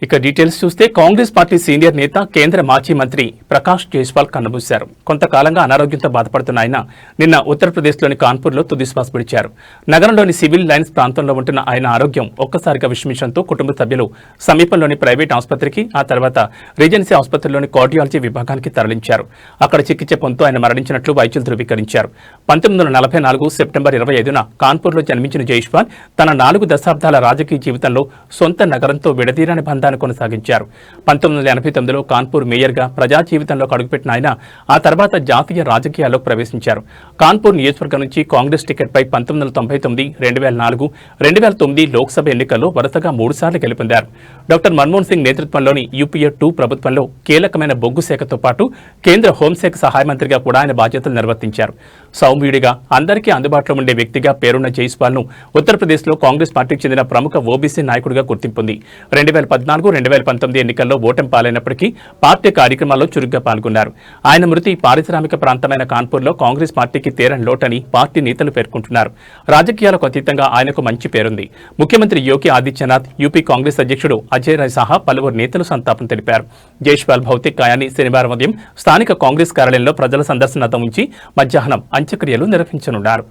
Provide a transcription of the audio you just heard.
ఇక డీటెయిల్స్ చూస్తే Congress party senior నేత కేంద్ర మాజీ మంత్రి ప్రకాష్ జైస్వాల్ కన్నుమూశారు. కొంతకాలంగా అనారోగ్యంతో బాధపడుతున్న ఆయన నిన్న ఉత్తరప్రదేశ్లోని కాన్పూర్లో తుదిశ్వాస విడిచారు. నగరంలోని సివిల్ లైన్స్ ప్రాంతంలో ఉంటున్న ఆయన ఆరోగ్యం ఒక్కసారిగా విషమించడంతో కుటుంబ సభ్యులు సమీపంలోని ప్రైవేట్ ఆసుపత్రికి, ఆ తర్వాత రీజెన్సీ ఆసుపత్రిలోని కార్డియాలజీ విభాగానికి తరలించారు. అక్కడ చికిత్స పొందుతూ ఆయన మరణించినట్లు వైద్యులు ధృవీకరించారు. 1944 సెప్టెంబర్ 25న కాన్పూర్లో జన్మించిన జైస్వాల్ తన 4 దశాబ్దాల రాజకీయ జీవితంలో సొంత నగరంతో విడదీరని బంధాన్ని కొనసాగించారు. 1989లో కాన్పూర్ మేయర్గా ప్రజా జీవితంలోకి అడుగుపెట్టిన ఆయన ఆ తర్వాత జాతీయ రాజకీయాల్లోకి ప్రవేశించారు. కాన్పూర్ నియోజకవర్గం నుంచి కాంగ్రెస్ టికెట్పై 1999, 2004, 2009 లోక్సభ ఎన్నికల్లో వరుసగా 3 సార్లు గెలుపొందారు. డాక్టర్ మన్మోహన్ సింగ్ నేతృత్వంలోని యూపీఏ 2 ప్రభుత్వంలో కీలకమైన బొగ్గు శాఖతో పాటు కేంద్ర హోంశాఖ సహాయ మంత్రిగా కూడా ఆయన బాధ్యతలు నిర్వర్తించారు. సౌమ్యుడిగా, అందరికీ అందుబాటులో ఉండే వ్యక్తిగా పేరున్న జైస్వాల్ను ఉత్తరప్రదేశ్లో కాంగ్రెస్ పార్టీకి చెందిన ప్రముఖ ఓబీసీ నాయకుడిగా గుర్తింపుంది. 2014-2019 ఎన్నికల్లో ఓటమి పాలైనప్పటికీ పార్టీ కార్యక్రమాల్లో చురుగ్గా పాల్గొన్నారు. ఆయన మృతి పారిశ్రామిక ప్రాంతమైన కాన్పూర్లో కాంగ్రెస్ పార్టీకి తీరని లోటని పార్టీ నేతలు పేర్కొంటున్నారు. రాజకీయాలకు అతీతంగా ఆయనకు మంచి పేరుంది. ముఖ్యమంత్రి యోగి ఆదిత్యనాథ్, యూపీ కాంగ్రెస్ అధ్యక్షుడు అజయ్ రాయ్ సహా పలువురు నేతలు సంతాపం తెలిపారు. జైస్వాల్ భౌతిక కాయాన్ని శనివారం ఉదయం స్థానిక కాంగ్రెస్ కార్యాలయంలో ప్రజల సందర్శనార్థం ఉంచి మధ్యాహ్నం అంత్యక్రియలు నిర్వహించనున్నారు.